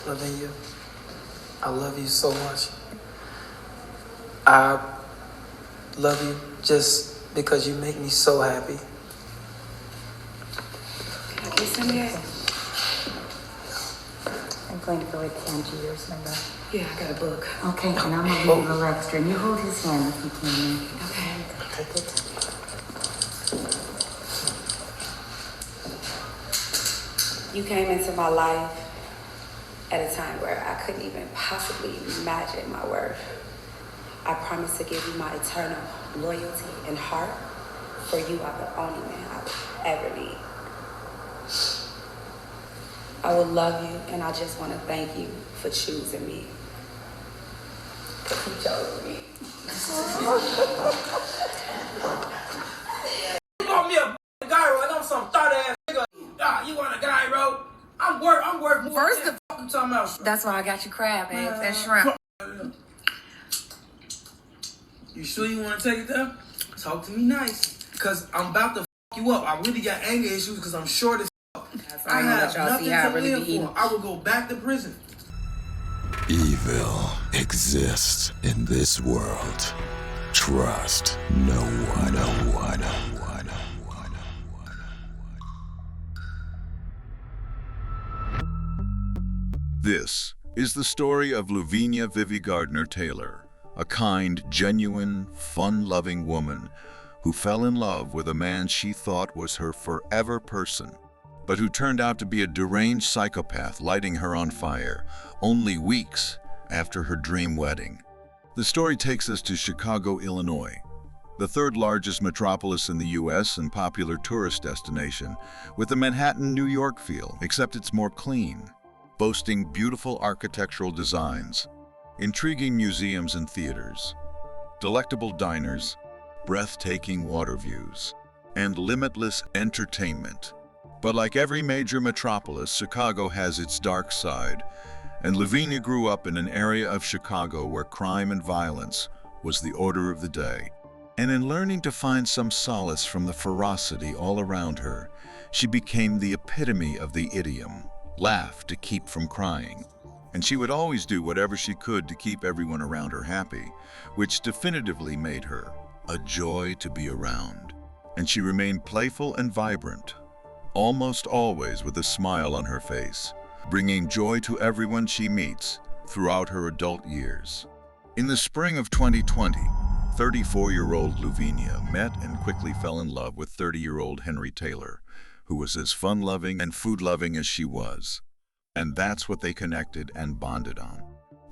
Luevenia, I love you so much. I love you just because you make me so happy. Can I kiss him yet? I'm going to go with 10 to yours, number. Yeah, I got a book. Okay, and I'm going to leave a little extra. And you hold his hand if you can. Okay. Take it. You came into my life at a time where I couldn't even possibly imagine my worth. I promise to give you my eternal loyalty and heart, for you are the only man I would ever need. I will love you, and I just want to thank you for choosing me. You chose me. You bought me a gyro and I'm some thought ass nigga. You want a gyro? I'm worth more. First than you talking about. That's why I got you crab eggs and shrimp. You sure you want to take it there? Talk to me nice, cause I'm about to you up. I really got anger issues because I'm short as I have nothing to live for. I will go back to prison. Evil exists in this world. Trust no one. This is the story of Luevenia Veve Gardner-Taylor, a kind, genuine, fun-loving woman who fell in love with a man she thought was her forever person, but who turned out to be a deranged psychopath lighting her on fire only weeks after her dream wedding. The story takes us to Chicago, Illinois, the third largest metropolis in the U.S. and popular tourist destination, with a Manhattan, New York feel, except it's more clean, boasting beautiful architectural designs, intriguing museums and theaters, delectable diners, breathtaking water views, and limitless entertainment. But like every major metropolis, Chicago has its dark side, and Luevenia grew up in an area of Chicago where crime and violence was the order of the day. And in learning to find some solace from the ferocity all around her, she became the epitome of the idiom, laugh to keep from crying. And she would always do whatever she could to keep everyone around her happy, which definitively made her a joy to be around. And she remained playful and vibrant, almost always with a smile on her face, bringing joy to everyone she meets throughout her adult years. In the spring of 2020, 34-year-old Luevenia met and quickly fell in love with 30-year-old Henry Taylor, who was as fun-loving and food-loving as she was. And that's what they connected and bonded on,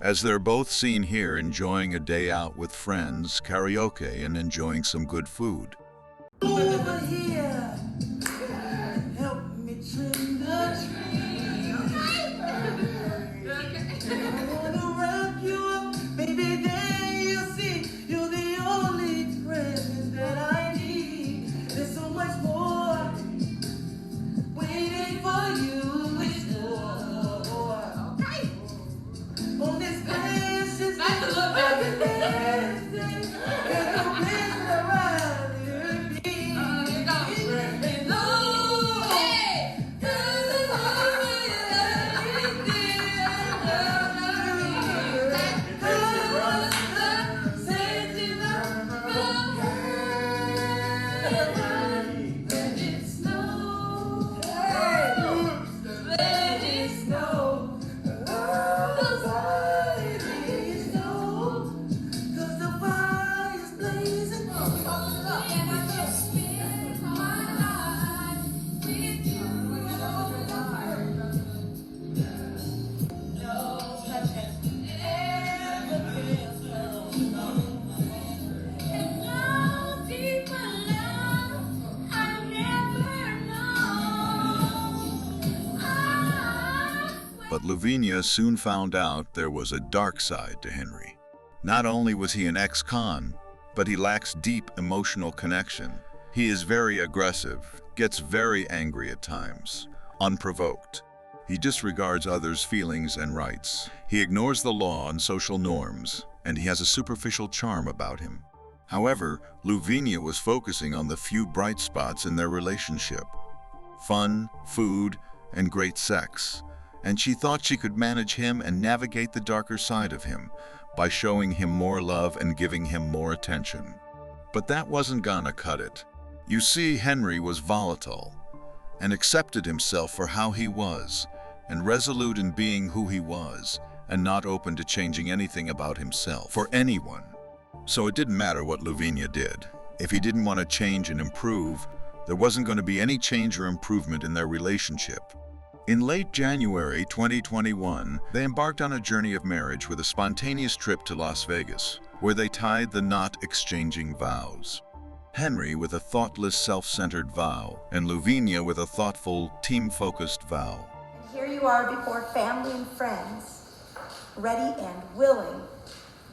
as they're both seen here enjoying a day out with friends, karaoke, and enjoying some good food. Over here, help me trim the tree. I wanna wrap you up, baby. Then you see you're the only friend that I need. There's so much more waiting for you. On this precious But Luevenia soon found out there was a dark side to Henry. Not only was he an ex-con, but he lacks deep emotional connection. He is very aggressive, gets very angry at times, unprovoked. He disregards others' feelings and rights. He ignores the law and social norms, and he has a superficial charm about him. However, Luevenia was focusing on the few bright spots in their relationship: fun, food, and great sex. and she thought she could manage him and navigate the darker side of him by showing him more love and giving him more attention. But that wasn't gonna cut it. You see, Henry was volatile and accepted himself for how he was, and resolute in being who he was, and not open to changing anything about himself for anyone. So it didn't matter what Luevenia did. If he didn't want to change and improve, there wasn't going to be any change or improvement in their relationship. In late January 2021, they embarked on a journey of marriage with a spontaneous trip to Las Vegas, where they tied the knot, exchanging vows. Henry with a thoughtless, self-centered vow, and Luevenia with a thoughtful, team-focused vow. And here you are before family and friends, ready and willing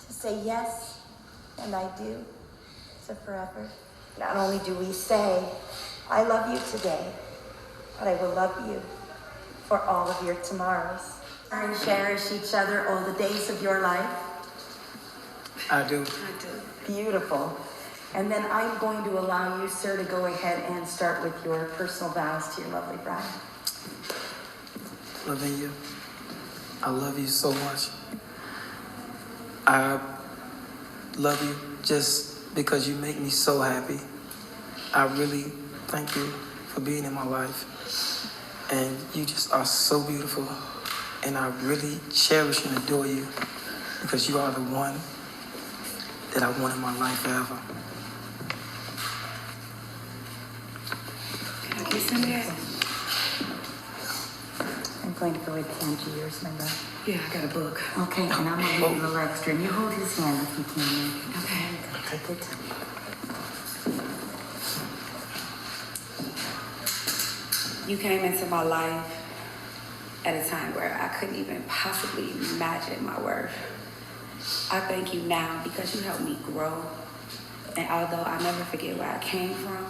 to say yes, and I do, to forever. Not only do we say, I love you today, but I will love you for all of your tomorrows. And cherish each other all the days of your life. I do. Beautiful. And then I'm going to allow you, sir, to go ahead and start with your personal vows to your lovely bride. Luevenia, I love you so much. I love you just because you make me so happy. I really thank you for being in my life. And you just are so beautiful. And I really cherish and adore you because you are the one that I want in my life forever. I'm going to go ahead and hand you yours, my love. Yeah, I got a book. Okay, and I'm going to leave a little extra. And you hold his hand if you can. Okay. Take your time. You came into my life at a time where I couldn't even possibly imagine my worth. I thank you now because you helped me grow. And although I never forget where I came from,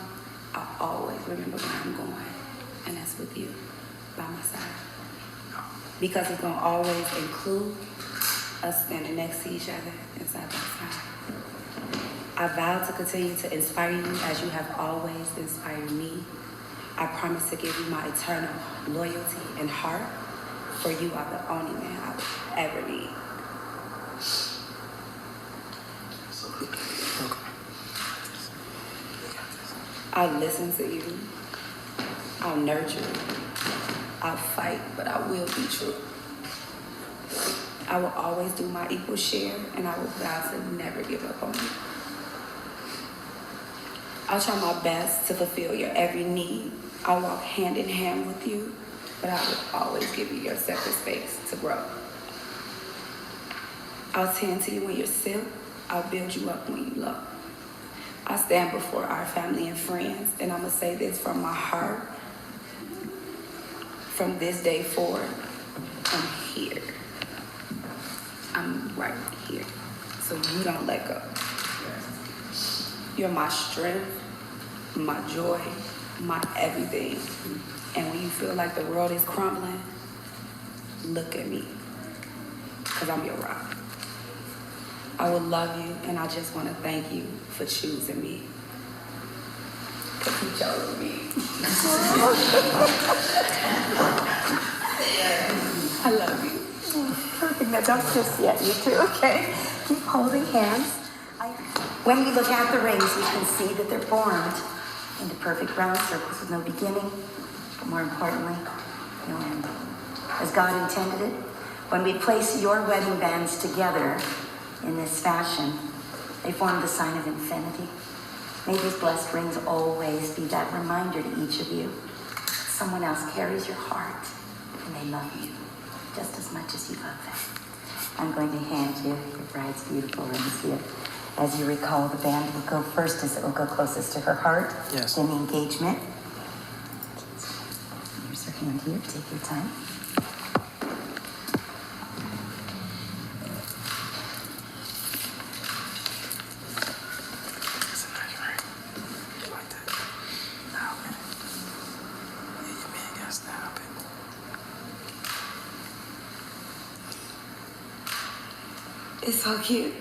I always remember where I'm going. And that's with you by my side. Because it's gonna always include us standing next to each other and side by side. I vow to continue to inspire you as you have always inspired me. I promise to give you my eternal loyalty and heart, for you are the only man I would ever need. I'll listen to you. I'll nurture you. I'll fight, but I will be true. I will always do my equal share, and I will vow to never give up on you. I'll try my best to fulfill your every need. I'll walk hand in hand with you, but I will always give you your separate space to grow. I'll tend to you when you're sick. I'll build you up when you low. I stand before our family and friends, and I'm gonna say this from my heart. From this day forward, I'm here. I'm right here, so you don't let go. You're my strength, my joy, my everything. And when you feel like the world is crumbling, look at me, because I'm your rock. I will love you, and I just want to thank you for choosing me. Because you chose me. I love you. Perfect. Now don't just yet, you two, okay? Keep holding hands. When we look at the rings, you can see that they're formed into perfect round circles with no beginning, but more importantly, no end. As God intended it, when we place your wedding bands together in this fashion, they form the sign of infinity. May these blessed rings always be that reminder to each of you. Someone else carries your heart, and they love you just as much as you love them. I'm going to hand you your bride's beautiful rings here. As you recall, the band will go first as it will go closest to her heart. Yes. In the engagement. Here's her hand here. Take your time. It's so cute.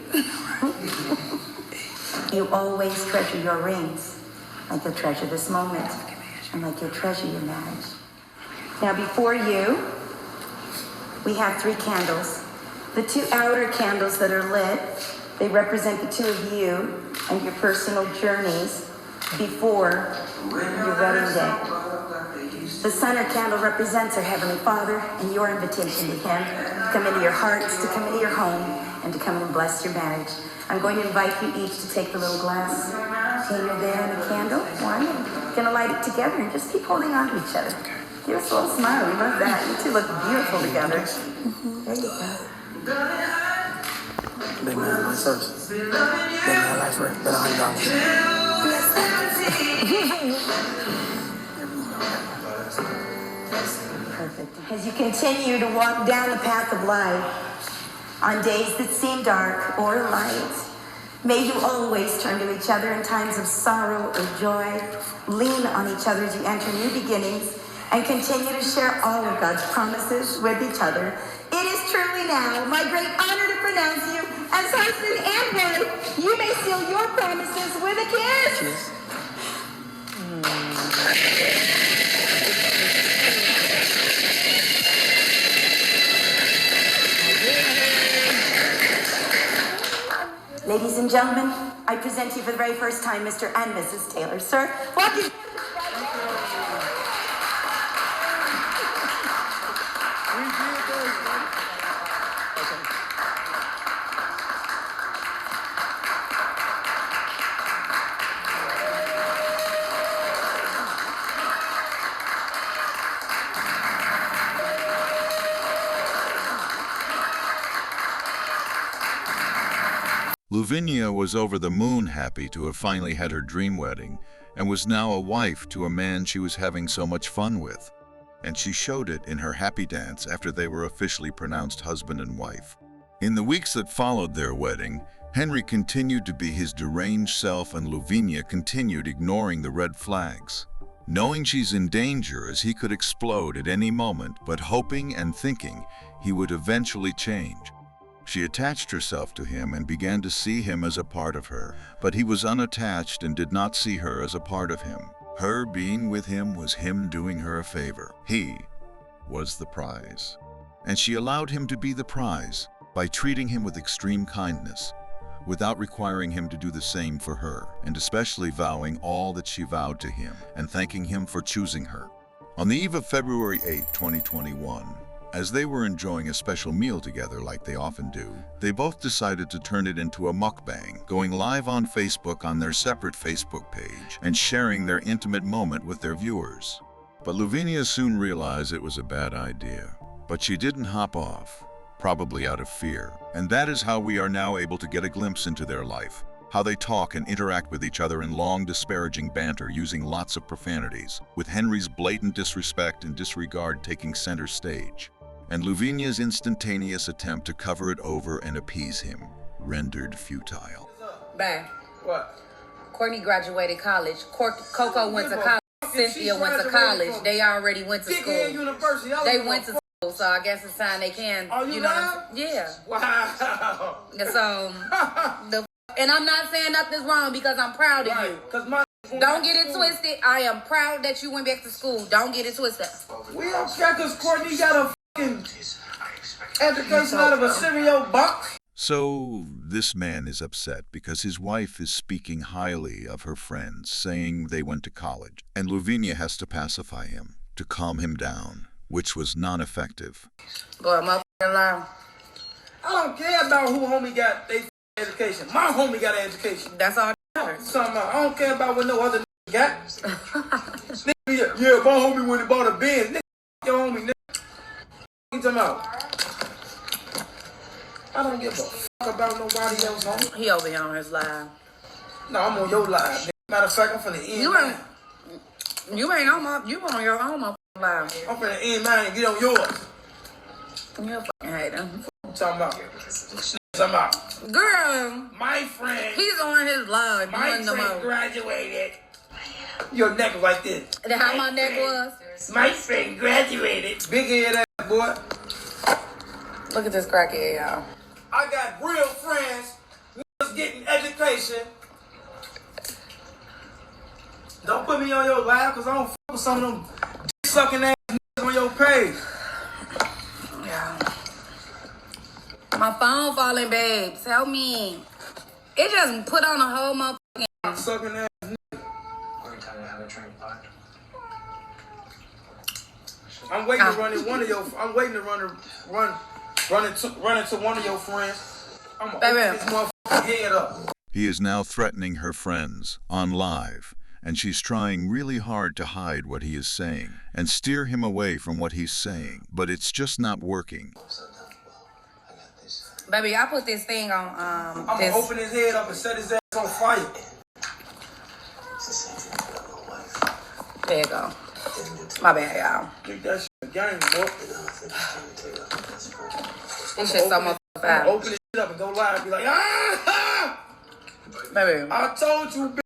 You always treasure your rings, like you'll treasure this moment, and like you'll treasure your marriage. Now before you we have 3 candles. The 2 outer candles that are lit, they represent the 2 of you and your personal journeys before your wedding day. The center candle represents our Heavenly Father and your invitation to Him to come into your hearts, to come into your home, and to come and bless your marriage. I'm going to invite you each to take the little glass container there and the candle. One, we're going to light it together and just keep holding on to each other. Give us a little smile. We love that. You 2 look beautiful together. There you go. Big man, my service. Big man, life work. Bet $100. Perfect. As you continue to walk down the path of life, on days that seem dark or light, may you always turn to each other in times of sorrow or joy. Lean on each other as you enter new beginnings and continue to share all of God's promises with each other. It is truly now my great honor to pronounce you as husband and wife. You may seal your promises with a kiss. Ladies and gentlemen, I present to you for the very first time Mr. and Mrs. Taylor. Sir, welcome. Luevenia was over the moon happy to have finally had her dream wedding and was now a wife to a man she was having so much fun with. And she showed it in her happy dance after they were officially pronounced husband and wife. In the weeks that followed their wedding, Henry continued to be his deranged self and Luevenia continued ignoring the red flags. Knowing she's in danger as he could explode at any moment, but hoping and thinking he would eventually change. She attached herself to him and began to see him as a part of her, but he was unattached and did not see her as a part of him. Her being with him was him doing her a favor. He was the prize. And she allowed him to be the prize by treating him with extreme kindness, without requiring him to do the same for her, and especially vowing all that she vowed to him and thanking him for choosing her. On the eve of February 8, 2021, as they were enjoying a special meal together like they often do, they both decided to turn it into a mukbang, going live on Facebook on their separate Facebook page and sharing their intimate moment with their viewers. But Luevenia soon realized it was a bad idea. But she didn't hop off, probably out of fear. And that is how we are now able to get a glimpse into their life, how they talk and interact with each other in long disparaging banter using lots of profanities, with Henry's blatant disrespect and disregard taking center stage, and Luevenia's instantaneous attempt to cover it over and appease him, rendered futile. Bang. What? Courtney graduated college. Coco went to college. Cynthia went to college. They already went to school. University. They went to school, so I guess it's time they can. Are you know live? Yeah. Wow. So, and I'm not saying nothing's wrong because I'm proud of you. Don't get it twisted. I am proud that you went back to school. Don't get it twisted. We don't care because Courtney got a fucking education out of a cereal box. So this man is upset because his wife is speaking highly of her friends, saying they went to college, and Luevenia has to pacify him, to calm him down, which was non-effective. Boy, motherfucking lie. I don't care about who homie got their education. My homie got an education. That's all that matters. I don't care about what no other got. Yeah, my homie went and bought a Benz. Nigga, your homie, nigga. What you talking about? I don't give a fuck about nobody else, homie. He over here on his live. No, I'm on your live, nigga. Matter of fact, I'm finna end mine. You ain't on my, you on your own live. I'm finna end mine and get on yours. You're a fucking hater. What you talking about? Girl, My friend. he's on his live. My friend graduated. Your neck was like this. That how my neck was? My friend graduated. Big head ass boy. Look at this crackhead, y'all. I got real friends. Niggas getting education. Don't put me on your live because I don't fuck with some of them dick sucking ass niggas on your page. Yeah. My phone falling, babes. Help me. It just put on a whole motherfucking... I'm sucking that. I'm waiting to run into one of your. I'm waiting to run into one of your friends. I'm gonna open this motherfucking head up. He is now threatening her friends on live, and she's trying really hard to hide what he is saying and steer him away from what he's saying, but it's just not working. Baby, I put this thing on. I'm gonna open his head up and set his ass on fire. There you go. My bad, y'all. Think that shit a game, boy. This shit's so much I'm fun. gonna open this shit up and go live and be like, ah! Baby. I told you, bitch.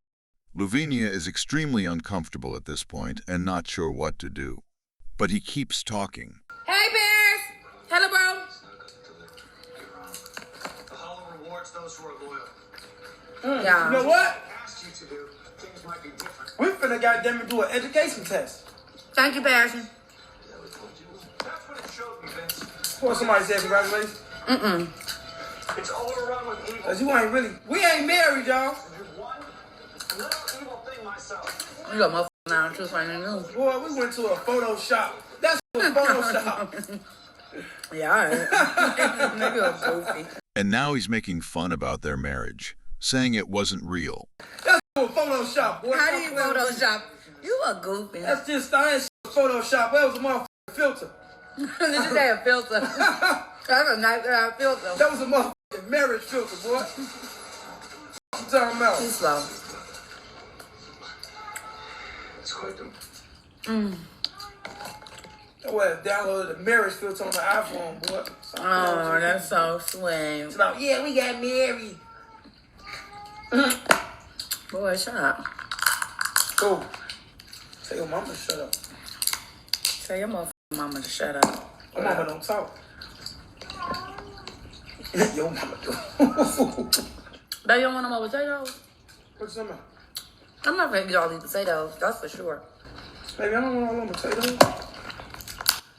Luevenia is extremely uncomfortable at this point and not sure what to do. But he keeps talking. Hey, Bears. Hello, bro. The Hollow rewards those who are loyal. Yeah. You know what? Asked you to do, things might be different. We finna goddamn do an education test. Thank you, Passion. That's what it showed me, Vince. What somebody said, congratulations. It's overrun with evil. Cause you ain't really, we ain't married, y'all. There's one little evil thing myself. You got motherfucker now, too, funny news. Boy, we went to a photo shop. That's a photo shop. Yeah, all right. Nigga was goofy. And now he's making fun about their marriage, saying it wasn't real. That's a photo shop, boy. How do you Photoshop? You a goofy. That's just, I ain't Photoshop. That was a motherfucking filter. Did you say a filter? That's a nice filter. That was a motherfucking marriage filter, boy. What you talking about? Too slow. It's quite the... That was downloaded the marriage filter on the iPhone, boy. Oh, that's so sweet. It's like, yeah, we got married. Boy, shut up. Cool. Tell your mama to shut up. Tell your motherfucking mama to shut up. Your mama don't talk. Your mama do. They don't want no more potatoes? What you talking about? I'm not gonna eat all these potatoes, that's for sure. Baby, I don't want all them potatoes.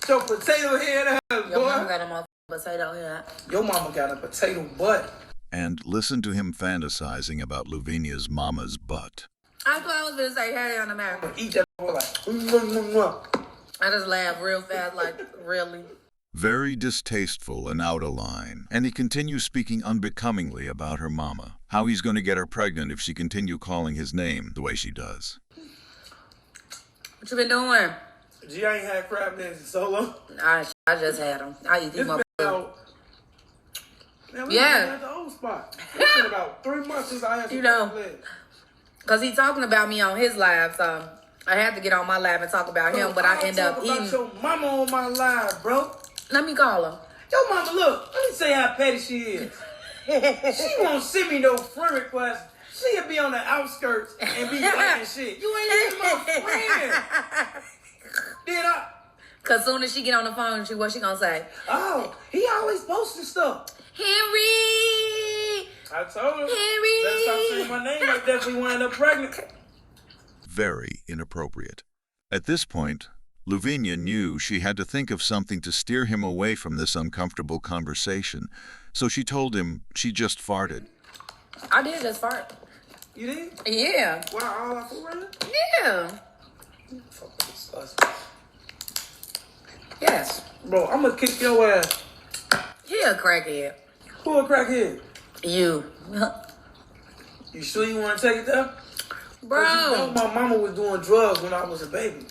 Your potato head ass, boy. Your mama got a motherfucking potato here. Your mama got a potato butt. And listen to him fantasizing about Luevenia's mama's butt. I thought I was gonna say Harry on America. Eat that boy like. I just laughed real fast, like, really? Very distasteful and out of line. And he continues speaking unbecomingly about her mama. How he's going to get her pregnant if she continue calling his name the way she does. What you been doing? Gee, I ain't had crab legs in so long. I just had them. I eat these It's been motherfuckers. about... Man, we Yeah. been at the old spot. It's been about 3 months since I had some You know. crab legs. Because he talking about me on his live, so I had to get on my live and talk about him, but I end up talk about eating. your mama on my live, bro. Let me call her. Your mama, look, let me say how petty she is. She won't send me no friend request. She'll be on the outskirts and be liking shit. You ain't even my friend. Did I? Because soon as she get on the phone, what she gonna say? Oh, he always posting stuff. Henry! I told her. Henry! Better stop saying my name like that if we wind up pregnant. Very inappropriate. At this point, Luevenia knew she had to think of something to steer him away from this uncomfortable conversation, so she told him she just farted. I did just fart. You did? Yeah. Wow, all I for real? Yeah. Fuck disgusting. Yes. Bro, I'm gonna kick your ass. He a crackhead. Who a crackhead? You. You sure you wanna take it there? Bro. You know my mama was doing drugs when I was a baby.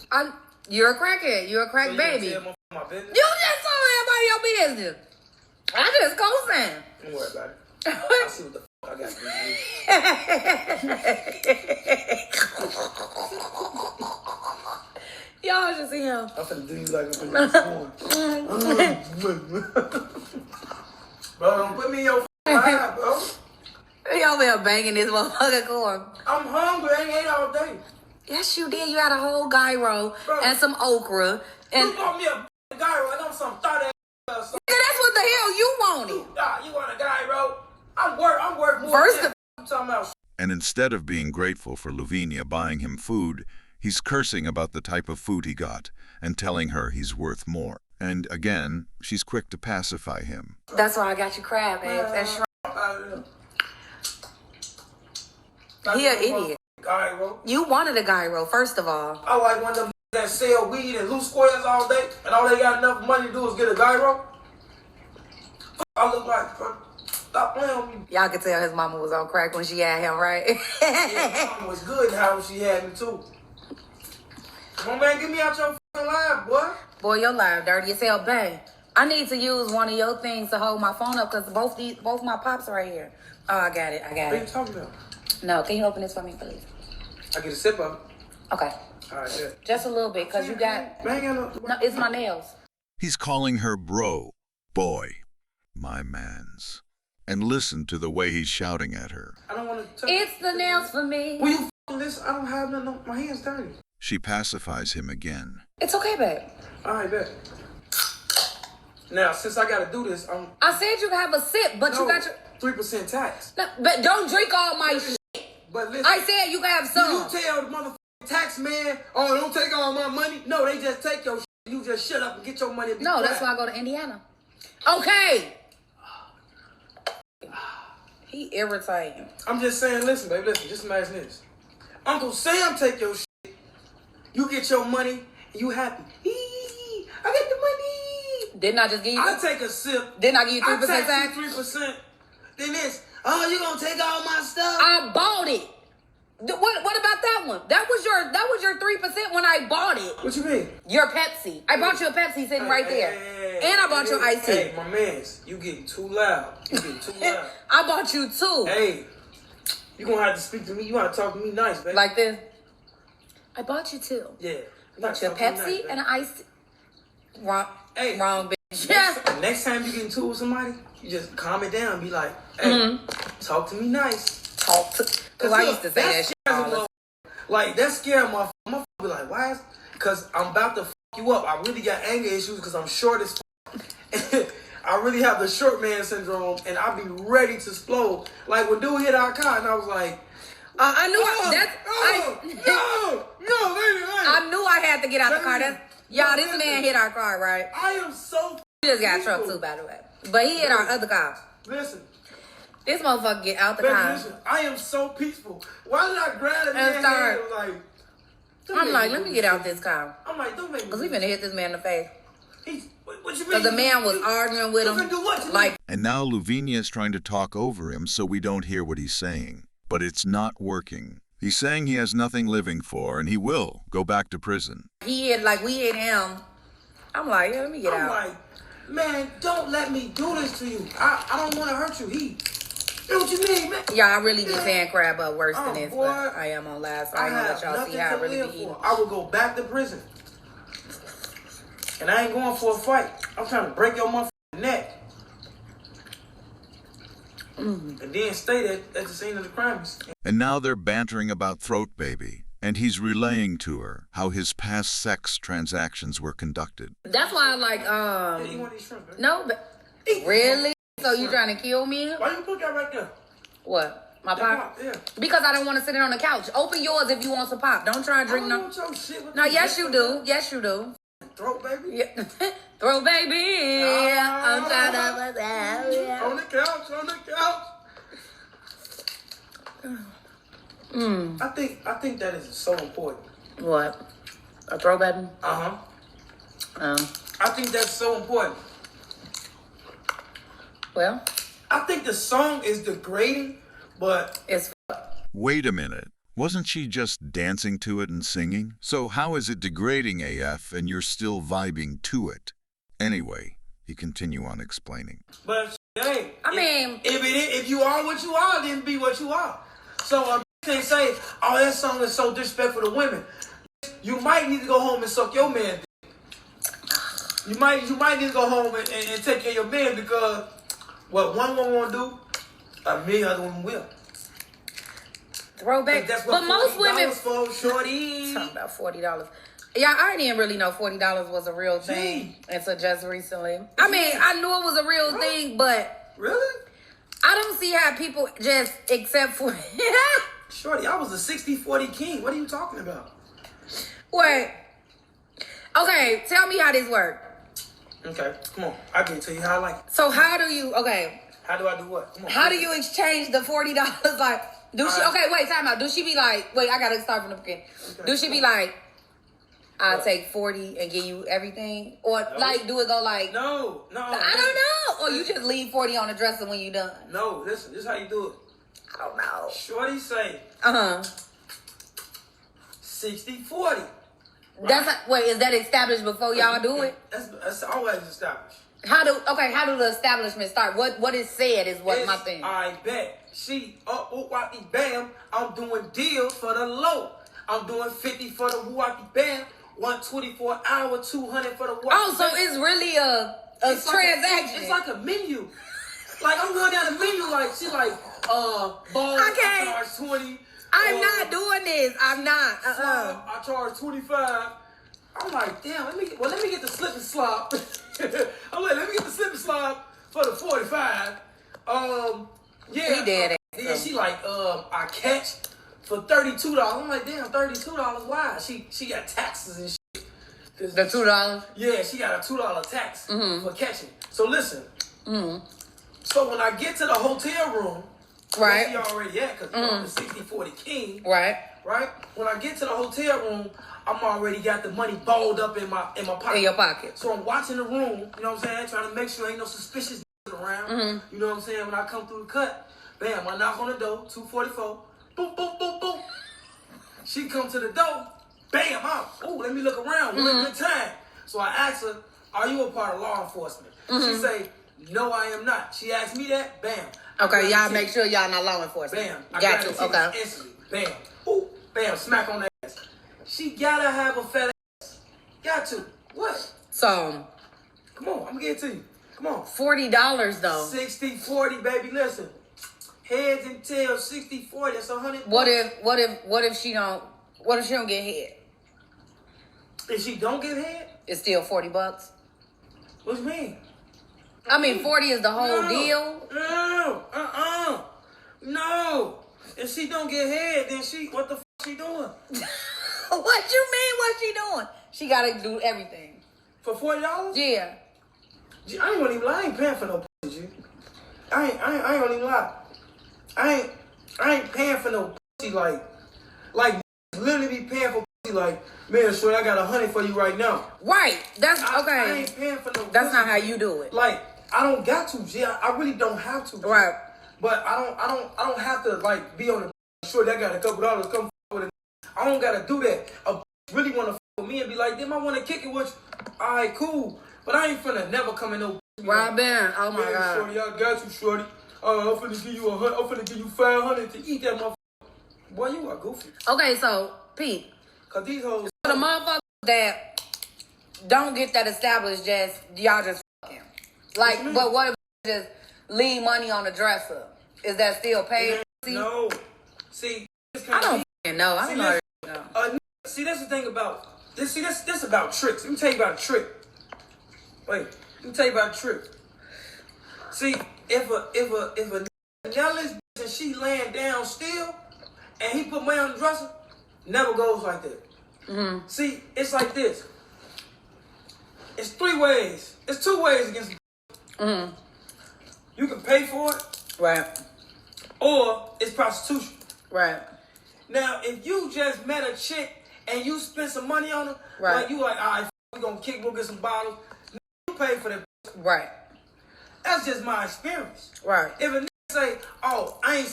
You're a crackhead. You're a crack So you baby. gonna tell my business? You just told everybody your business. I just co-signed. Don't worry about it. I see what the fuck I got to do. Y'all should see him. I'm finna do you like I'm finna do Bro, don't put me in your life, bro. He over here banging this motherfucking corn. I'm hungry. I ain't ate all day. Yes, you did. You had a whole gyro Bro. and some okra. And You bought me a gyro and I'm some thought ass or something. nigga, that's what the hell you wanted. You want a gyro? I'm worth more First than I'm talking about. And instead of being grateful for Luevenia buying him food, he's cursing about the type of food he got and telling her he's worth more. And again, she's quick to pacify him. That's why I got you crab eggs. That's shrimp. He an idiot. Gyro. You wanted a gyro, first of all. I like one of them that sell weed and loose squares all day, and all they got enough money to do is get a gyro. I look like, bro. Stop playing with me. Y'all could tell his mama was on crack when she had him, right? Yeah, mama was good how she had me too. Come on, man, get me out your fucking life, boy. Boy, your life dirty as hell, bang. I need to use one of your things to hold my phone up because both my pops are right here. Oh, I got it. What are you talking about? No, can you open this for me, please? I get a sip of it. Okay. All right, yeah. Just a little bit, because you got... Man, No, it's my nails. He's calling her bro, boy, my mans. And listen to the way he's shouting at her. I don't want to touch. It's the nails for me. Will you this? I don't have nothing on my hands dirty. She pacifies him again. It's okay, babe. All right, bet. Now, since I got to do this, I said you can have a sip, but you got your... 3% tax. No, but don't drink all my shit. But listen, I said you can have some. you tell the motherfucking tax man, oh, don't take all my money. No, they just take your shit. You just shut up and get your money. And be No, that's quiet. why I go to Indiana. Okay. He irritating. I'm just saying, listen, baby, listen, just imagine this. Uncle Sam take your shit. You get your money, and you happy. I get the money. Didn't I just give you... I take a sip. Didn't I give you 3% I tax tax? you 3%. Then this, oh, you gonna take all my stuff? I bought it. What about that one? That was your 3% when I bought it. What you mean? Your Pepsi. I bought you a Pepsi sitting right there. And I bought you iced tea. Hey, my mans, you getting too loud. You getting too loud. I bought you two. Hey, you gonna have to speak to me. You gotta talk to me nice, baby. Like this. I bought you two. Yeah. I bought you a Pepsi and an iced tea. Wrong, wrong bitch. Next time you get into it with somebody, you just calm it down. Be like, hey, talk to me nice. Because I used to say that shit all the time. Like, that scared my be like, why is... Because I'm about to you up. I really got anger issues because I'm short as I really have the short man syndrome, and I be ready to explode. Like, when dude hit our car, and I was like... I knew I knew I had to get out the car. Y'all, this man hit our car, right? I am so... He just got a truck too, by the way. But he hit our other car. Listen. This motherfucker get out the Baby, car. listen, I am so peaceful. Why did I grab the man's hand and like... I'm like, let me get out this car. I'm like, don't make me... Because we finna hit this man in the face. What you mean? Because the man was arguing with him. Like... And now Luevenia is trying to talk over him so we don't hear what he's saying. But it's not working. He's saying he has nothing living for, and he will go back to prison. He hit, like, we hit him. I'm like, yeah, let me get out. I'm like, man, don't let me do this to you. I don't want to hurt you. You know what you mean, man? Yeah, I really be saying crab up worse than this, boy, but I am on live, so I ain't gonna let y'all see how I really be eating. I will go back to prison. And I ain't going for a fight. I'm trying to break your motherfucking neck. And then stay there at the scene of the crimes. And now they're bantering about Throat Baby, and he's relaying to her how his past sex transactions were conducted. That's why I like, Hey, you want these shrimp, baby? no, but really? So you trying to kill me? Why you put that right there? What? My pop? Yeah. Because I don't want to sit it on the couch. Open yours if you want some pop. Don't try and drink I no. don't want your shit with No, this yes shit you do. Yes you do. Throat, baby. Yeah. Throw baby. I'm trying to put that. On the couch, on the couch. I think that is so important. What? A throw baby? I think that's so important. Well, I think the song is degrading, but... It's... Wait a minute. Wasn't she just dancing to it and singing? So how is it degrading AF and you're still vibing to it? Anyway, he continue on explaining. But hey, I mean... If you are what you are, then be what you are. So I can't say, oh, that song is so disrespectful to women. You might need to go home and suck your man. You might need to go home and take care of your man, because what one woman won't do, a million other women will. Throwback. That's what but most women for, shorty. Talking about $40. Yeah, I didn't really know $40 was a real thing until just recently. I mean, I knew it was a real thing, but really, I don't see how people just accept for shorty, I was a 60-40 king. What are you talking about? Wait. Okay, tell me how this works. Okay, come on. I can tell you how I like it. So how do you? Okay. How do I do what? Come on. How do you exchange the $40? Like, do she? Okay, wait, time out. Do she be like? Wait, I gotta start from the beginning. Okay. Do she be like? I'll take 40 and give you everything, or like, do it go like? No. I don't know. Or you just leave 40 on the dresser when you done? No, listen. This is how you do it. I don't know. Shorty say 60-40. Right? That's wait. Is that established before y'all do it? That's always established. How do the establishment start? What is said is what my thing. I bet. She whoopty bam. I'm doing deals for the low. I'm doing 50 for the whoopty bam. 120 for an hour, 200 for the whoopty. Oh, so it's really a transaction. It's like a menu. Like I'm going down the menu. Like she like balls. I charge 20. I'm not doing this. I'm not. I charge 25. I'm like, damn. Let me get the slip and slop. I'm like, let me get the slip and slop for the 45. Yeah. He did it. Then she like, I catch for $32. I'm like, damn, $32. Why? She got taxes and shit. The $2. Yeah, she got a $2 tax for catching. So listen. So when I get to the hotel room, right? She already at because I'm the 60-40 king. Right. Right. When I get to the hotel room, I'm already got the money balled up in my pocket. In your pocket. So I'm watching the room. You know what I'm saying? Trying to make sure ain't no suspicious around. You know what I'm saying? When I come through the cut, bam! I knock on the door. 244. Boom, boom, boom, boom. She come to the door. Bam! Out. Ooh, let me look around. One good time. So I asked her, "Are you a part of law enforcement?" She say, "No, I am not." She asked me that. Bam. Okay, y'all make sure y'all not law enforcement. Bam. Got you. Okay. Instantly. Bam. Ooh. Bam. Smack on the ass. She gotta have a fat ass. Got to. What? So. Come on. I'm gonna get it to you. Come on. $40 though. 60-40, baby. Listen. Heads and tails. 60-40. That's 100. What if she don't get head? If she don't get head, it's still $40. What you mean? I mean, 40 is the whole deal. No. If she don't get head, then what the she doing? What you mean? What she doing? She gotta do everything for $40. Yeah. I ain't gonna even lie. I ain't paying for no pussy. I ain't gonna even lie. I ain't paying for no pussy like literally be paying for pussy like, man, sure I got 100 for you right now. Right. That's okay. I ain't paying for no. That's not how you do it. Like I don't got to. Yeah, I really don't have to. Right. But I don't have to like be on the sure that got a couple dollars come with it. I don't gotta do that. A really wanna with me and be like, damn, I wanna kick it with you. Alright, cool. But I ain't finna never come in no. Robin, oh my God. Shorty, I got you, shorty. I'm finna give you I'm finna give you 500 to eat that motherfucker. Boy, you are goofy. Okay, so Pete. Cause these hoes. The motherfuckers that don't get that established, y'all just fucking. Like, but what if just leave money on the dresser? Is that still paid? No. See, I don't fucking know. I don't know. See, that's the thing about this. See, this about tricks. Let me tell you about a trick. Wait, let me tell you about a trick. See, if a jealous bitch and she laying down still, and he put money on the dresser, never goes like that. See, it's like this. It's 3 ways. It's 2 ways against. You can pay for it, right? Or it's prostitution, right? Now, if you just met a chick and you spent some money on her, right? Like you like, all right, we gonna kick, we'll get some bottles. You pay for that, right? That's just my experience, right? If a nigga say, oh, I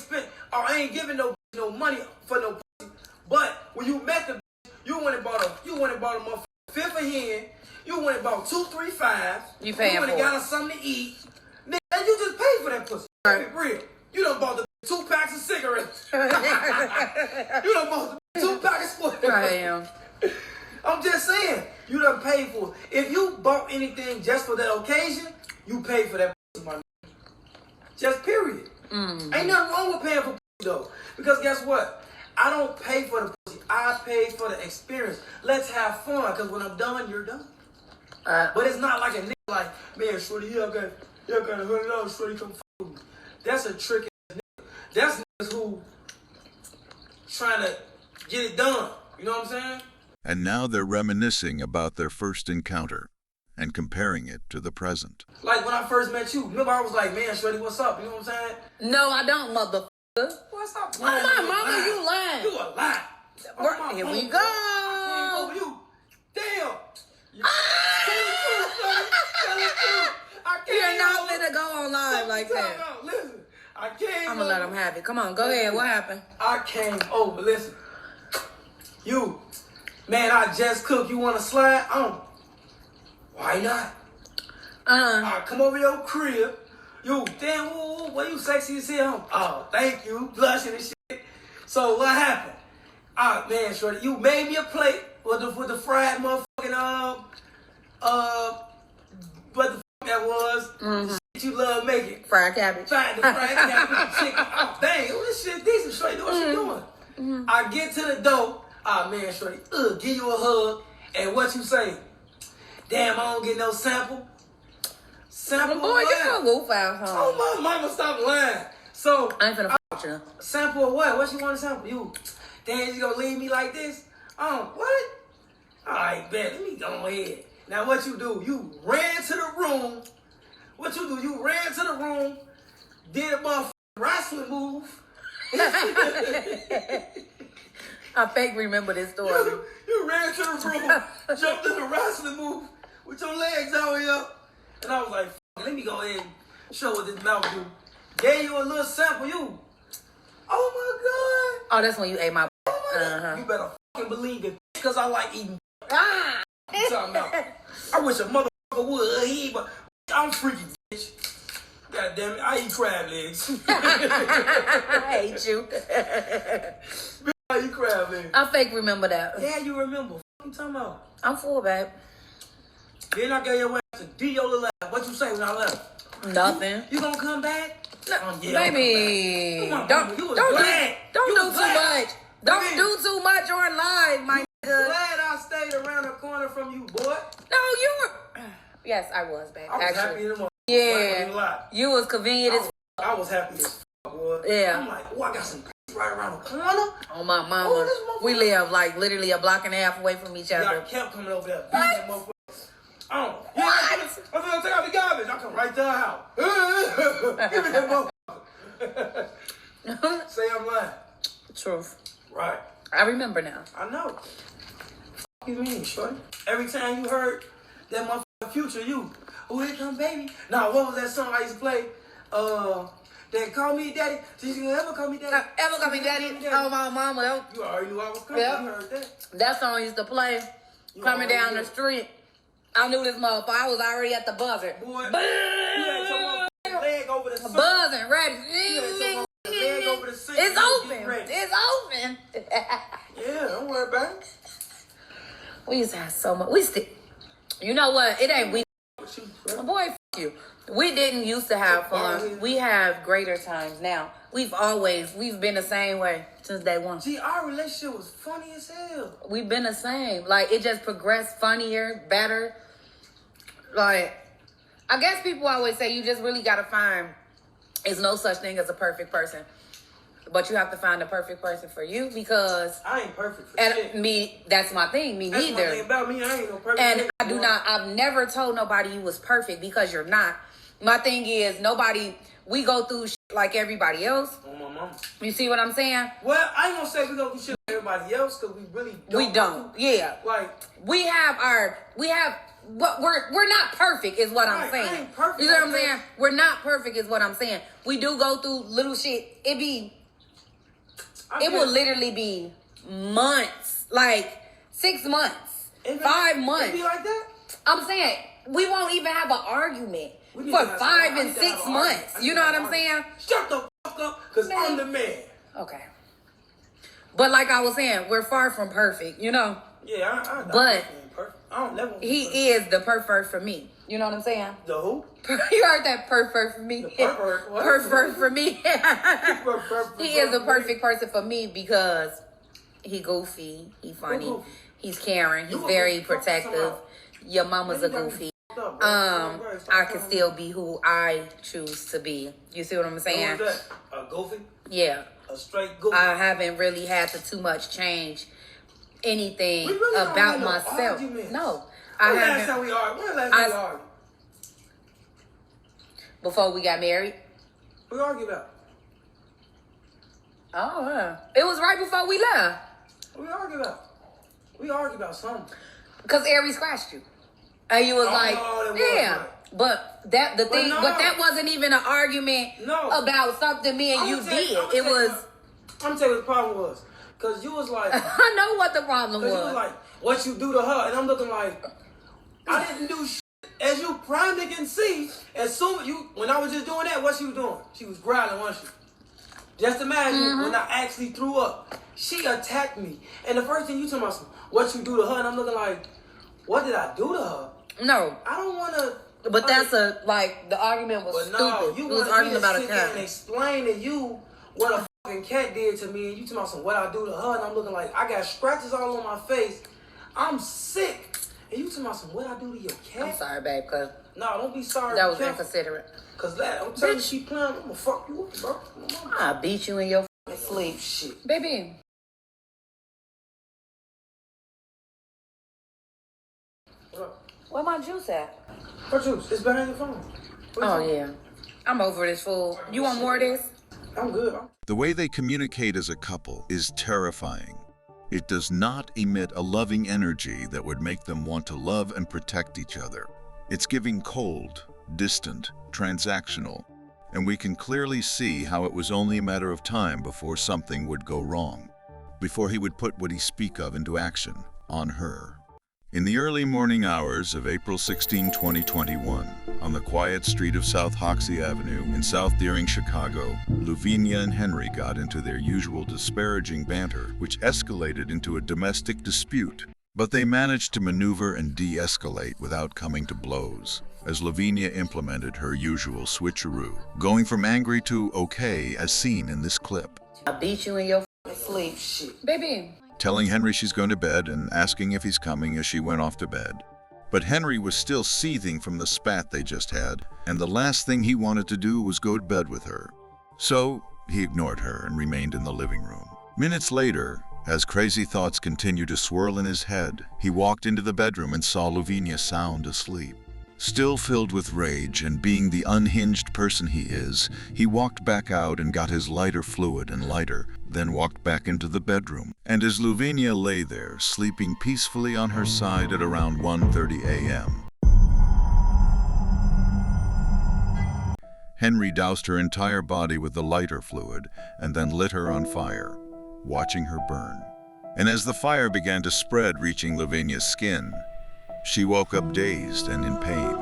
ain't giving no money for no pussy, but when you met the bitch, you went and bought a motherfucker fifth of hen, you went and bought 2, 3, 5, you paying you went and got her something to eat, nigga, and you just paid for that pussy. Right. Be real. You done bought the 2 packs of cigarettes. You done bought the 2 packs of cigarettes. I am. I'm just saying, you done paid for it. If you bought anything just for that occasion, you paid for that pussy, my nigga. Just period. Ain't nothing wrong with paying for pussy, though. Because guess what? I don't pay for the pussy. I pay for the experience. Let's have fun, because when I'm done, you're done. But it's not like a nigga like, man, shorty, I got $100, shorty, come with me. That's a trick. That's niggas who trying to get it done. You know what I'm saying? And now they're reminiscing about their first encounter. and comparing it to the present. Like when I first met you, remember I was like, man, Shreddy, what's up? You know what I'm saying? No, I don't, motherfucker. What's up? Oh, my mama, you lying. You a lie. Here we go. Over you. Damn. Tell it true. You're not finna go on live like that. Listen, I came I'm gonna let him have it. Come on, go ahead. What happened? I came over. Listen. You. Man, I just cooked. You want to slide? Why not? I come over your crib. You, damn, what you sexy as hell? Oh, thank you. Blushing and shit. So what happened? Man, shorty, you made me a plate with the fried motherfucking, what the fuck that was. The shit you love making. Fried cabbage. Fried cabbage with the chicken. Oh, dang, this shit decent, shorty. What you doing? I get to the door. Man, shorty, give you a hug. And what you say? Damn, I don't get no sample. Sample boy, get your goof out, huh? Oh, my mama, stop lying. So, I ain't finna f*** you. Sample of what? What you want to sample? You, damn, you gonna leave me like this? What? All right, bet. Let me go ahead. Now, what you do? You ran to the room. What you do? You ran to the room, did a motherfucking wrestling move. I fake remember this story. You ran to the room, jumped in the wrestling move with your legs out here. And I was like, let me go ahead and show what this mouth do. Gave you a little sample, you. Oh my God. Oh, that's when you ate my. Oh my God. You better fucking believe it, because I like eating. You talking about? I wish a motherfucker would eat, but I'm freaky, bitch. God damn it, I eat crab legs. I hate you. I eat crab legs. I fake remember that. Yeah, you remember. What you talking about? I'm full, babe. Then I gave your ass a D your little ass. What you say when I left? Nothing. You gonna come back? No, yeah, baby, come don't you do was glad. don't You do was too glad. much. Don't do too much on live, my nigga. Glad I stayed around the corner from you, boy. No, you were. Yes, I was, babe. I was actually. happy as a Yeah, you was convenient as. I was happy as boy. Yeah. I'm like, oh, I got some right around the corner. On my mama. Oh, this motherfucker. We live like literally a block and a half away from each other. Y'all kept coming over there beating that motherfucker. I'm gonna take out the garbage. I come right to her house. Give me that motherfucker. Say I'm lying. Truth. Right. I remember now. I know. What you mean, shorty? Every time you heard that motherfucking Future, you, oh, here come baby. Nah, what was that song I used to play? That Call Me Daddy. She's gonna ever call me daddy. Ever call me daddy? Oh, my mama. You already knew I was coming. Yep. You heard that. That song used to play coming down the street. I knew this motherfucker. I was already at the buzzer. Boy, you had your motherfucking leg over the sink. Buzzing, ready. You had your motherfucking leg over the sink. It's You open. ready. It's open. Yeah, don't worry about it. We used to have so much. We still. You know what? It ain't we. Boy, f*** you. We didn't used to have fun. We have greater times now. We've been the same way since day one. See, our relationship was funny as hell. We've been the same. Like, it just progressed funnier, better. Like, I guess people always say you just really got to find, there's no such thing as a perfect person. But you have to find the perfect person for you, because I ain't perfect for shit. Me, that's my thing. Me That's neither. my thing about me. I ain't no perfect. And I do not, I've never told nobody you was perfect, because you're not. My thing is, we go through shit like everybody else. Oh, my mama. You see what I'm saying? Well, I ain't gonna say we go through shit like everybody else, because we really don't. We don't. Yeah. Like, but we're not perfect is what I'm right, saying. I ain't perfect. You know what I'm saying? We're not perfect is what I'm saying. We do go through little shit. It will literally be months, like 6 months, 5 months. It be like that? I'm saying we won't even have an argument We need for to have 5 some- and 6 months. You know what I'm saying? Shut the fuck up, because I'm the man. Okay. But like I was saying, we're far from perfect, you know? Yeah, I But perfect. I don't never. he is the perfect for me. You know what I'm saying? The who? You heard that perfect for me? The pervert. What? Perfect for me. Perfect. He is the perfect person for me, because he goofy, he funny, goofy? he's caring, he's You a very goofy. Fuck protective. somebody. Your mama's a Man, you got me goofy. fucked up, bro. I can still be who I choose to be. You see what I'm saying? Who is that? A goofy? Yeah. A straight goofy? I haven't really had to too much change anything We really don't about have no myself. arguments. No. I When last haven't. time we argued? When last time we argued? Before we got married. We argued about. Oh, yeah. It was right before we left. We argued about. We argued about something. Because Aries scratched you. And you was like, that was yeah. right. But that wasn't even an argument about something me and you did. I'm gonna tell you what the problem was. Because you was like... I know what the problem was. Because you was like, what you do to her? And I'm looking like, I didn't do shit. As you probably can see, when I was just doing that, what she was doing? She was growling, wasn't she? Just imagine when I actually threw up. She attacked me. And the first thing you told me was, what you do to her? And I'm looking like, what did I do to her? No. I don't want to... But that's the argument was stupid. You was arguing about a cat. And explain to you what a fucking cat did to me, and you tell me what I do to her, and I'm looking like I got scratches all on my face. I'm sick, and you tell me what I do to your cat. I'm sorry, babe, cause no, don't be sorry. That was inconsiderate. Cause I'm telling you, she playing. I'm gonna fuck you up, bro. I'll beat you in your sleep, shit, baby. Where my juice at? What juice? It's behind your phone. Oh, yeah. I'm over this fool. You want more of this? I'm good. The way they communicate as a couple is terrifying. It does not emit a loving energy that would make them want to love and protect each other. It's giving cold, distant, transactional, and we can clearly see how it was only a matter of time before something would go wrong, before he would put what he speak of into action on her. In the early morning hours of April 16, 2021, on the quiet street of South Hoxie Avenue in South Deering, Chicago, Luevenia and Henry got into their usual disparaging banter, which escalated into a domestic dispute. But they managed to maneuver and de-escalate without coming to blows, as Luevenia implemented her usual switcheroo, going from angry to okay as seen in this clip. I'll beat you in your sleep, shit. Baby. Telling Henry she's going to bed and asking if he's coming as she went off to bed. But Henry was still seething from the spat they just had, and the last thing he wanted to do was go to bed with her. So he ignored her and remained in the living room. Minutes later, as crazy thoughts continued to swirl in his head, he walked into the bedroom and saw Luevenia sound asleep. Still filled with rage and being the unhinged person he is, he walked back out and got his lighter fluid and lighter, then walked back into the bedroom. And as Luevenia lay there, sleeping peacefully on her side at around 1:30 a.m., Henry doused her entire body with the lighter fluid and then lit her on fire, watching her burn. And as the fire began to spread, reaching Luevenia's skin, she woke up dazed and in pain.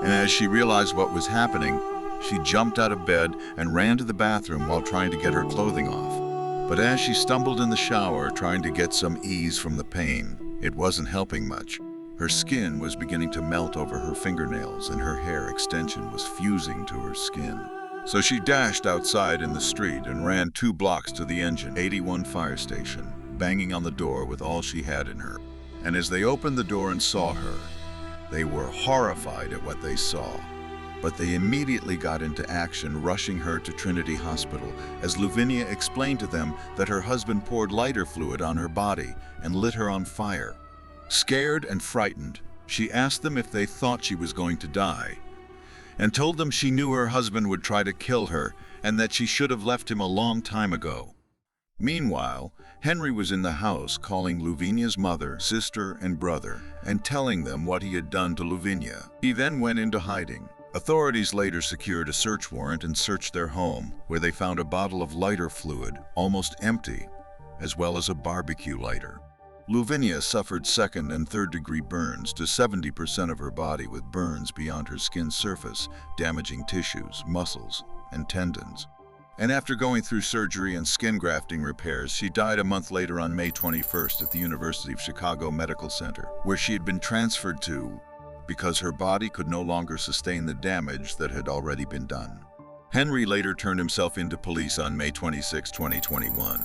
And as she realized what was happening, she jumped out of bed and ran to the bathroom while trying to get her clothing off. But as she stumbled in the shower trying to get some ease from the pain, it wasn't helping much. Her skin was beginning to melt over her fingernails and her hair extension was fusing to her skin. So she dashed outside in the street and ran 2 blocks to the Engine 81 fire station, banging on the door with all she had in her. And as they opened the door and saw her, they were horrified at what they saw. But they immediately got into action, rushing her to Trinity Hospital, as Luevenia explained to them that her husband poured lighter fluid on her body and lit her on fire. Scared and frightened, she asked them if they thought she was going to die, and told them she knew her husband would try to kill her and that she should have left him a long time ago. Meanwhile, Henry was in the house calling Luevenia's mother, sister, and brother, and telling them what he had done to Luevenia. He then went into hiding. Authorities later secured a search warrant and searched their home, where they found a bottle of lighter fluid, almost empty, as well as a barbecue lighter. Luevenia suffered 2nd and 3rd degree burns to 70% of her body, with burns beyond her skin surface, damaging tissues, muscles, and tendons. And after going through surgery and skin grafting repairs, she died a month later on May 21st at the University of Chicago Medical Center, where she had been transferred to because her body could no longer sustain the damage that had already been done. Henry later turned himself into police on May 26, 2021,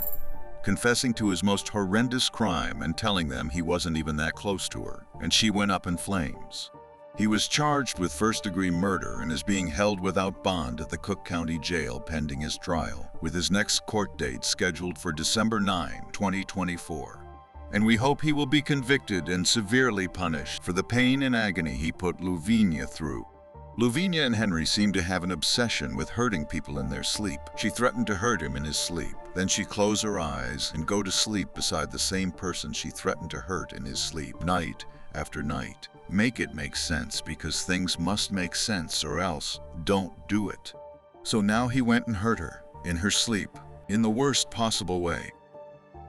confessing to his most horrendous crime and telling them he wasn't even that close to her, and she went up in flames. He was charged with 1st-degree murder and is being held without bond at the Cook County Jail pending his trial, with his next court date scheduled for December 9, 2024. and we hope he will be convicted and severely punished for the pain and agony he put Luevenia through. Luevenia and Henry seemed to have an obsession with hurting people in their sleep. She threatened to hurt him in his sleep. Then she'd close her eyes and go to sleep beside the same person she threatened to hurt in his sleep, night after night. Make it make sense, because things must make sense, or else don't do it. So now he went and hurt her in her sleep, in the worst possible way.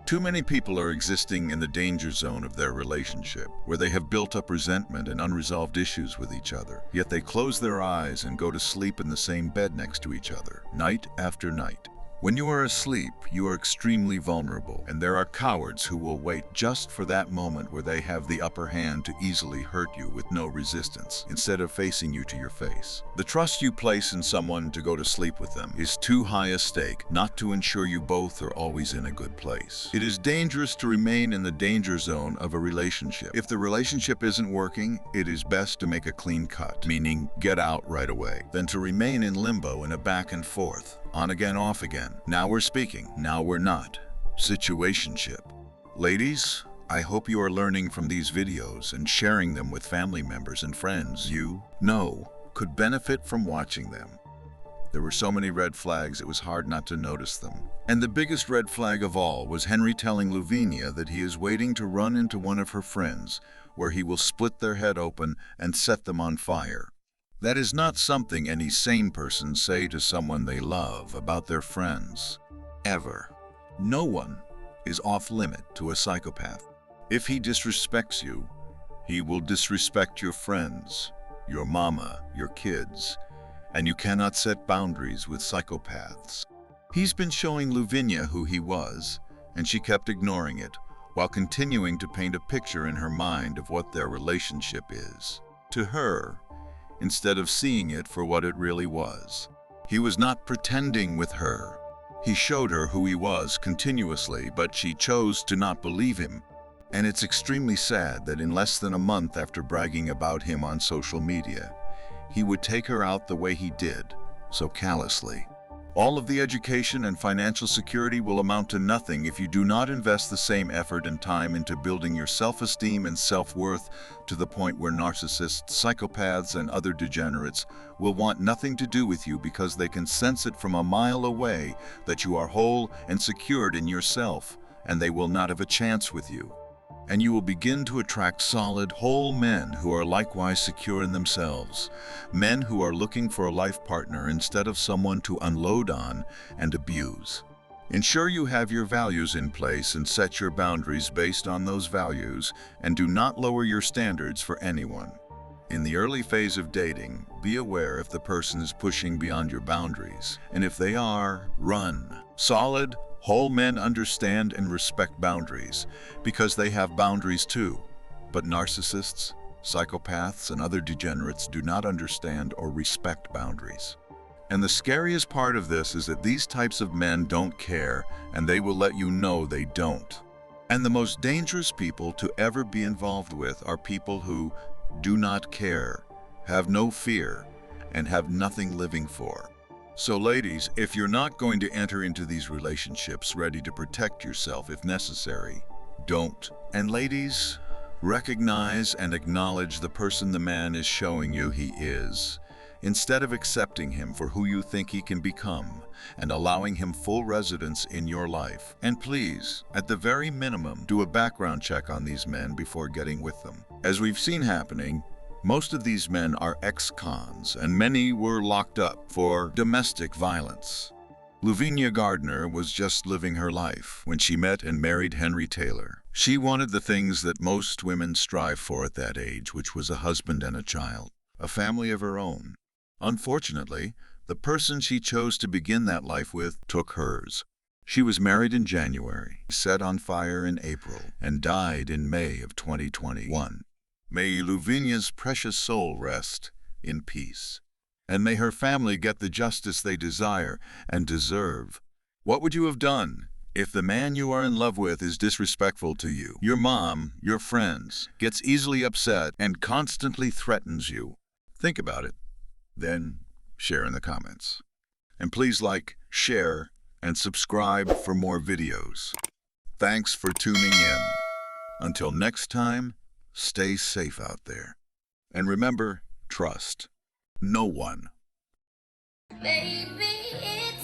Too many people are existing in the danger zone of their relationship, where they have built up resentment and unresolved issues with each other, yet they close their eyes and go to sleep in the same bed next to each other, night after night. When you are asleep, you are extremely vulnerable, and there are cowards who will wait just for that moment where they have the upper hand to easily hurt you with no resistance, instead of facing you to your face. The trust you place in someone to go to sleep with them is too high a stake not to ensure you both are always in a good place. It is dangerous to remain in the danger zone of a relationship. If the relationship isn't working, it is best to make a clean cut, meaning get out right away, than to remain in limbo in a back and forth, on again, off again. Now we're speaking, now we're not. Situationship. Ladies, I hope you are learning from these videos and sharing them with family members and friends you know could benefit from watching them. There were so many red flags it was hard not to notice them. And the biggest red flag of all was Henry telling Luevenia that he is waiting to run into one of her friends, where he will split their head open and set them on fire. That is not something any sane person say to someone they love about their friends. Ever. No one is off limit to a psychopath. If he disrespects you, he will disrespect your friends, your mama, your kids, and you cannot set boundaries with psychopaths. He's been showing Luevenia who he was, and she kept ignoring it, while continuing to paint a picture in her mind of what their relationship is. To her, instead of seeing it for what it really was. He was not pretending with her. He showed her who he was continuously, but she chose to not believe him. And it's extremely sad that in less than a month after bragging about him on social media, he would take her out the way he did, so callously. All of the education and financial security will amount to nothing if you do not invest the same effort and time into building your self-esteem and self-worth to the point where narcissists, psychopaths, and other degenerates will want nothing to do with you because they can sense it from a mile away that you are whole and secured in yourself, and they will not have a chance with you. And you will begin to attract solid, whole men who are likewise secure in themselves. Men who are looking for a life partner instead of someone to unload on and abuse. Ensure you have your values in place and set your boundaries based on those values, and do not lower your standards for anyone. In the early phase of dating, be aware if the person is pushing beyond your boundaries. And if they are, run. Solid, whole men understand and respect boundaries because they have boundaries too. But narcissists, psychopaths, and other degenerates do not understand or respect boundaries. And the scariest part of this is that these types of men don't care, and they will let you know they don't. And the most dangerous people to ever be involved with are people who do not care, have no fear, and have nothing living for. So ladies, if you're not going to enter into these relationships ready to protect yourself if necessary, don't. And ladies, recognize and acknowledge the person the man is showing you he is, instead of accepting him for who you think he can become and allowing him full residence in your life. And please, at the very minimum, do a background check on these men before getting with them. As we've seen happening, most of these men are ex-cons, and many were locked up for domestic violence. Luevenia Gardner was just living her life when she met and married Henry Taylor. She wanted the things that most women strive for at that age, which was a husband and a child, a family of her own. Unfortunately, the person she chose to begin that life with took hers. She was married in January, set on fire in April, and died in May of 2021. May Luevenia's precious soul rest in peace, and may her family get the justice they desire and deserve. What would you have done if the man you are in love with is disrespectful to you, your mom, your friends, gets easily upset, and constantly threatens you? Think about it, then share in the comments. And please like, share, and subscribe for more videos. Thanks for tuning in. Until next time, stay safe out there. And remember, trust no one. Baby, it's